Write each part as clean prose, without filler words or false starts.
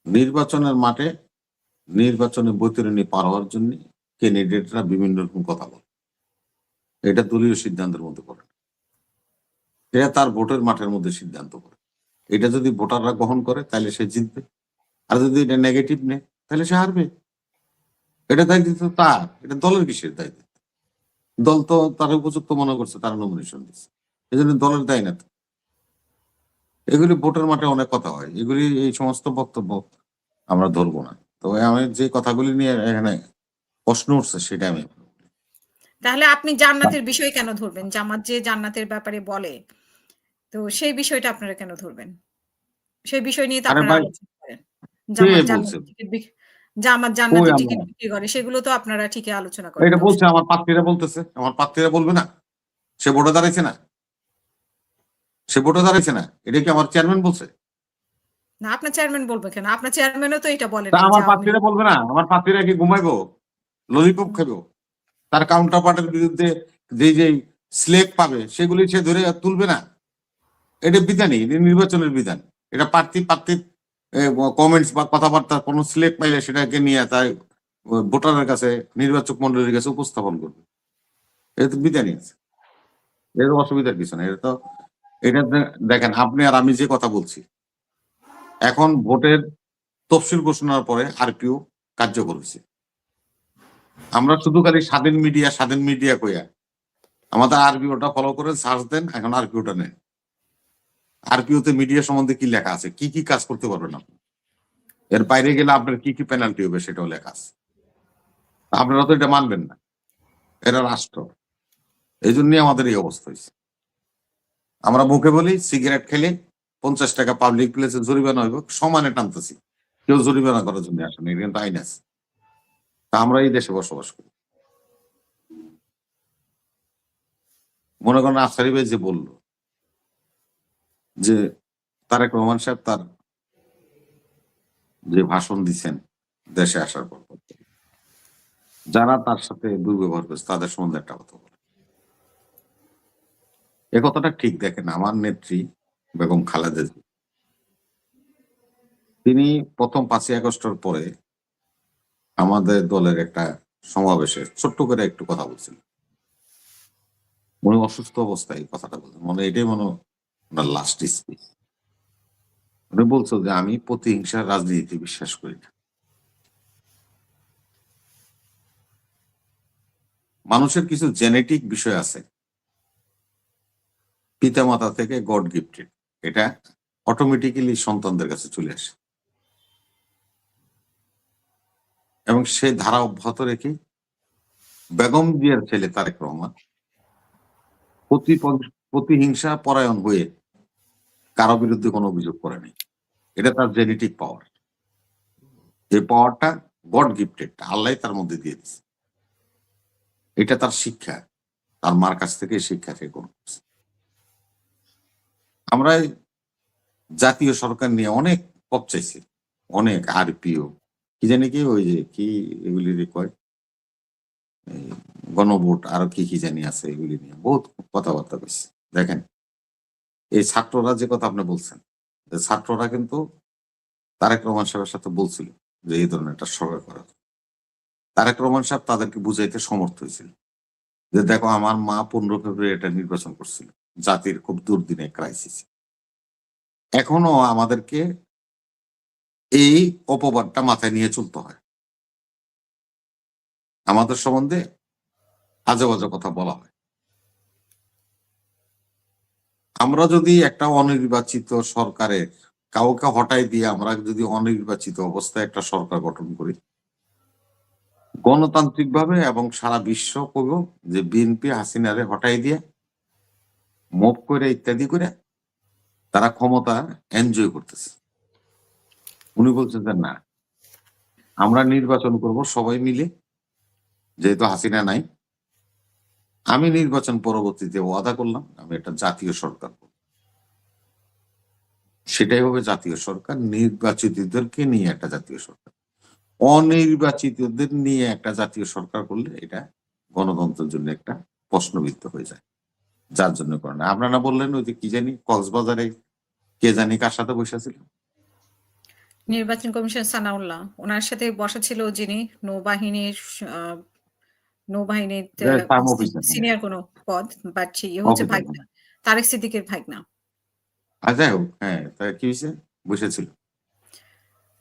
নির্বাচনের মাঠে নির্বাচনে বৈতরণী পার হওয়ার জন্য ক্যান্ডিডেটরা বিভিন্ন রকম কথা বলে, এটা দলীয় সিদ্ধান্তের মধ্যে পড়ে না। এটা তার ভোটের মাঠের মধ্যে সিদ্ধান্ত করে। এটা যদি ভোটাররা গ্রহণ করে তাহলে সে জিতবে, আর যদি এটা নেগেটিভ নেয় তাহলে সে হারবে। এটা দায়িত্ব তার, এটা দলের কিসের দায়িত্ব? দল তো তার উপযুক্ত মনে করছে, তার নমিনেশন দিচ্ছে, এই জন্য দলের দায় না তো। এগুলি ভোটের মাঠে অনেক কথা হয়, এগুলি এই সমস্ত বক্তব্য আমরা ধরবো না। তো আমি যে কথাগুলি নিয়ে এখানে প্রশ্ন উঠছে সেটা আমি তাহলে আপনি জান্নাতের বিষয় কেন ধরবেন? জামাত যে জান্নাতের ব্যাপারে বলে, তো সেই বিষয়টা আপনারা কেন ধরবেন? সেই বিষয় নিয়ে তো আরে আপনারা ভাই, আলোচনা করেন। কে জামাত বলছে? জান্নাতের টিকিট জামাত কই জান্নাতের আমরা? টিকিট বিক্রি করে সেগুলো তো আপনারা ঠিকই আলোচনা করেন এটা তার বলছে সাথে। আমার প্রার্থীরা, বলতেছে আমার প্রার্থীরা বলবে না? সে ভোটে দাঁড়াইছে না, সে ভোটে দাঁড়াইছে না, এটা কি আমার চেয়ারম্যান বলছে? না আপনার চেয়ারম্যান বলবে কেন? আপনার চেয়ারম্যানও তো এটা বলে তা নাই যে আমার আওয়ামী প্রার্থীরা লীগ বলবে না? আমার প্রার্থীরা কি ঘুমাইবো, ললিপপ হুম। খাইবো? তার কাউন্টার পার্টের বিরুদ্ধে যেই স্লেক পাবে সেগুলি সে ধরে তুলবে না? এটা বিধানই, এটা নির্বাচনের বিধান। এটা প্রার্থীর কমেন্টস বা কথাবার্তা কোনো স্লেক পাইলে সেটাকে নিয়ে তাই ভোটারের কাছে, নির্বাচক মন্ডলীর কাছে উপস্থাপন করবে। এটা তো বিধানই আছে, এর অসুবিধার কিছু না। এটা তো এটা দেখেন, আপনি আর আমি যে কথা বলছি, এখন ভোটের তফসিল ঘোষণার পরে আরপিও কার্যকর হয়েছে। আমরা শুধু খালি স্বাধীন মিডিয়া কইয়া আমাদের আরপিওটা ফলো করে সার্চ দেন, এখন আরপিওটা নেন। আরপিওতে মিডিয়া সম্বন্ধে কি লেখা আছে, কি কি কাজ করতে পারবেন আপনি, এর বাইরে গেলে আপনার কি কি পেনাল্টি হবে সেটাও লেখা আছে। আপনারা তো এটা মানবেন না, এরা রাষ্ট্র, এই জন্যই আমাদের এই অবস্থা হয়েছে। আমরা মুখে বলি সিগারেট খেলে 50 টাকা পাবলিক প্লেসে জরিমানা হইব, সমানে টানতেছি, কেউ জরিমানা করার জন্য আসেনি, এটা কিন্তু আইন আছে। তা আমরা এই দেশে বসবাস করি। মনে করেন আফসারি ভাই যে বলল যে তারেক রহমান সাহেব তার যে ভাষণ দিচ্ছেন দেশে আসার পর, যারা তার সাথে দুর্ব্যবহার করেছে তাদের সম্বন্ধে একটা কথা বলে, এ কথাটা ঠিক। দেখেন, আমার নেত্রী বেগম খালেদা জিয়া, তিনি প্রথম 5ই আগস্টের পরে আমাদের দলের একটা সমাবেশে ছোট্ট করে একটু কথা বলছিলেন। উনি অসুস্থ অবস্থায় এই কথাটা বলছেন, এটাই ওনার লাস্ট স্পিচ। উনি বলছো যে আমি প্রতিহিংসার রাজনীতি বিশ্বাস করি না। মানুষের কিছু জেনেটিক বিষয় আছে, পিতামাতা থেকে গড গিফটেড, এটা অটোমেটিক্যালি সন্তানদের কাছে চলে আসে, এবং সেই ধারা অব্যাহত রেখে বেগম জিয়ার ছেলে তারেক রহমান প্রতিহিংসা পরায়ণ হয়ে কারো বিরুদ্ধে কোনো অভিযোগ করেনি। এটা তার জেনেটিক পাওয়ার। এই পাওয়ারটা গড গিফটেড, আল্লাহ তার মধ্যে দিয়ে দিচ্ছে। এটা তার শিক্ষা, তার মার কাছ থেকে শিক্ষা থেকে গ্রহণ করছে। আমরা জাতীয় সরকার নিয়ে অনেক পথ চাইছি, অনেক আরপিও কি জানি কি ওই যে কি এগুলি কয় গণভোট আরো কি কি জানি আছে, এগুলি নিয়ে বহুত কথাবার্তা কইছে। দেখেন, এই ছাত্ররা যে কথা আপনি বলছেন, ছাত্ররা কিন্তু তারেক রহমান সাহেবের সাথে বলছিল যে এই ধরনের একটা সরকার করা। তারেক রহমান সাহেব তাদেরকে বুঝাইতে সমর্থ হয়েছিল যে দেখো, আমার মা 15 ফেব্রুয়ারি এটা নির্বাচন করছিল জাতির খুব দুর্দিনে ক্রাইসিস। এখনো আমাদেরকে এই অপবাদটা মাথায় নিয়ে চলতে হয়, আমাদের সম্বন্ধে আজে বাজে কথা বলা হয়। আমরা যদি একটা অনির্বাচিত সরকারের কাউকে হটাই দিয়ে আমরা যদি অনির্বাচিত অবস্থায় একটা সরকার গঠন করি গণতান্ত্রিক ভাবে, এবং সারা বিশ্ব করব যে বিএনপি হাসিনারে হটাই দিয়ে মুভ করে ইত্যাদি করে তারা ক্ষমতা এনজয় করতেছে। উনি বলছেন যে না, আমরা নির্বাচন করব সবাই মিলে, যেহেতু হাসিনা নাই, আমি নির্বাচন পরবর্তীতে ওয়াদা করলাম আমি একটা জাতীয় সরকার করব। সেটাই হবে জাতীয় সরকার, নির্বাচিতদেরকে নিয়ে একটা জাতীয় সরকার। অনির্বাচিতদের নিয়ে একটা জাতীয় সরকার করলে এটা গণতন্ত্রের জন্য একটা প্রশ্নবিদ্ধ হয়ে যায়, যার জন্য করেন। আপনারা বললেন ওই যে কি জানি কক্সবাজারে কে জানি কার সাথে বসেছিল, নির্বাচন কমিশন সানাউল্লাহ উনার সাথে বসা ছিল যিনি নৌবাহিনীর আহ, নৌবাহিনীর ফার্ম অফিসার সিনিয়র কোনো পদ, বাট ইয়ে হচ্ছে অফিসার। ভাগনা, তারেক সিদ্দিকের ভাগনা। আর যাই হোক, হ্যাঁ, তা কি হয়েছে, বসেছিল।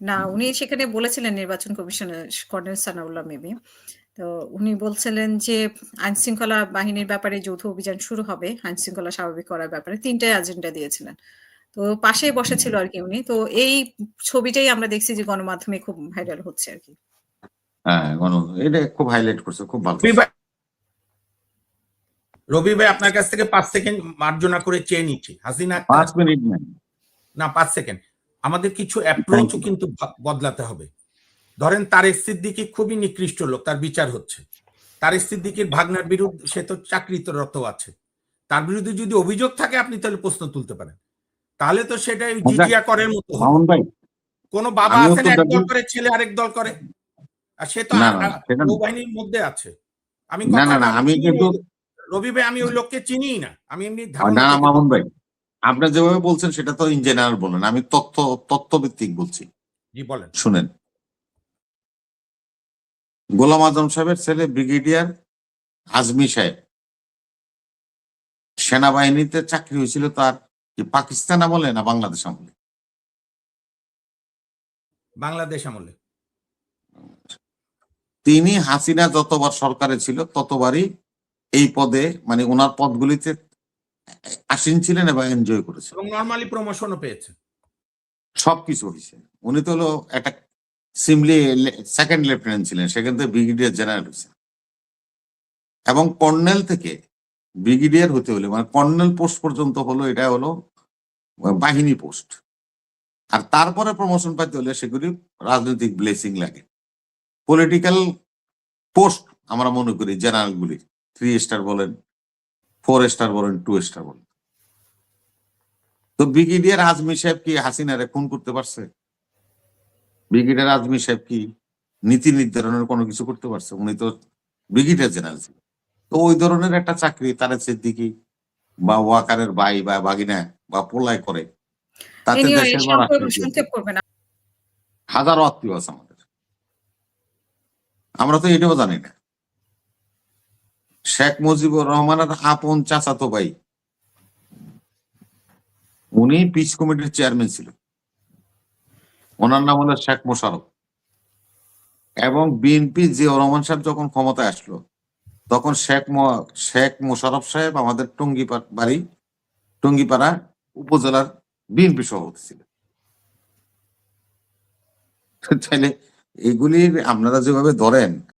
না, উনি সেখানে বলেছিলেন নির্বাচন কমিশনের কর্নেল সানাউল্লাহ মেবি। তো উনি বলছিলেন যে আইন শৃঙ্খলা বাহিনীর ব্যাপারে যৌথ অভিযান শুরু হবে, আইন শৃঙ্খলা স্বাভাবিক করার ব্যাপারে ৩টা এজেন্ডা দিয়েছিলেন। তো পাশেই বসেছিল আর কি উনি। তো এই ছবিটাই আমরা দেখছি যে গণমাধ্যমে খুব ভাইরাল হচ্ছে আর কি। হ্যাঁ, এটা খুব হাইলাইট করছে, খুব ভালো। রবি ভাই আপনার কাছ থেকে 5 সেকেন্ড মার্জনা করে চেয়ে নিচ্ছি। হাসিনা 5 মিনিট না 5 সেকেন্ড, আমাদের কিছু অ্যাপ্রোচও কিন্তু বদলাতে হবে। ধরেন তারেক সিদ্দিকী খুবই নিকৃষ্ট লোক, তার বিচার হচ্ছে। তারেক সিদ্দিকীর ভাগনার বিরুদ্ধে, সে তো চাকরিরত আছে, তার বিরুদ্ধে যদি অভিযোগ থাকে আপনি তাহলে প্রশ্ন তুলতে পারেন। তাহলে তো সেটা জিজিয়া করের মতো হবে। মামুন ভাই, কোন বাবা আমিও আছেন তো এক দল দেখি- করে, ছেলে আরেক দল করে, আর সে তো না, না, সেটা না। নৌবাহিনীর মধ্যে আছে। আমি না, কথা না, আমি কিন্তু রবি ভাই, আমি ওই লোককে চিনিই না, আমি এমনি না, ধারণা থেকে মামুন ভাই, আপনি যেভাবে বলছেন সেটা তো ইন জেনারেল বলেন, আমি তথ্যভিত্তিক বলছি। জি বলেন। শুনেন, গোলাম আজম সাহেবের ছেলে ব্রিগেডিয়ার আজমি সাহেব সেনাবাহিনীতে চাকরি হয়েছিল তার কি পাকিস্তান আমলে না বাংলাদেশ আমলে? বাংলাদেশ আমলে। তিনি হাসিনা যতবার সরকারে ছিল ততবারই এই পদে, মানে ওনার পদগুলিতে আসীন ছিলেন এবং এনজয় করেছেন, এবং নরমালি প্রমোশনও পেয়েছে। সবকিছু হয়েছে। উনি তো হলো একটা সিমলি সেকেন্ড লেফটেন্যান্ট ছিলেন, সেখান থেকে ব্রিগেডিয়ার জেনারেল হয়েছেন, এবং কর্নেল থেকে ব্রিগেডিয়ার হতে হলে, মানে কর্নেল পোস্ট পর্যন্ত হলো, এটা হলো বাহিনী পোস্ট। আর তারপরে প্রমোশন পাইতে হলে সেগুলি রাজনৈতিক ব্লেসিং লাগে। পলিটিক্যাল পোস্ট আমরা মনে করি জেনারেল গুলি 3 স্টার বলেন, 4 স্টার বলেন, 2 স্টার বলেন। তো ব্রিগেডিয়ার আজমি সাহেব কি হাসিনারে খুন করতে পারছে? ব্রিগেডিয়ার আজমি সাহেব কি নীতি নির্ধারণের কোনো কিছু করতে পারছে? উনি তো ব্রিগেডিয়ার জেনারেল ছিল। তো ওই ধরনের একটা চাকরি তারেক সিদ্দিকী বা ওয়াকারের ভাই বা ভাগিনা বা পোলায় করে, তাতে Anyway, দেশের বা রাষ্ট্রের সংক্ষেপ করবেন। হাজারো আত্মীয় আছে আমাদের, আমরা তো এটাও জানি না। শেখ মুজিবুর রহমানের আপন চাচাতো ভাই, উনি পিস কমিটির চেয়ারম্যান ছিল, ওনার নাম হলো শেখ মোশাররফ। এবং বিএনপি জিয়াউর রহমান সাহেব যখন ক্ষমতায় আসলো, তখন শেখ মোশাররফ সাহেব আমাদের টঙ্গিপাড়া উপজেলার বিএনপি সভাপতি ছিলেন। তাইলে এগুলির আপনারা যেভাবে ধরেন,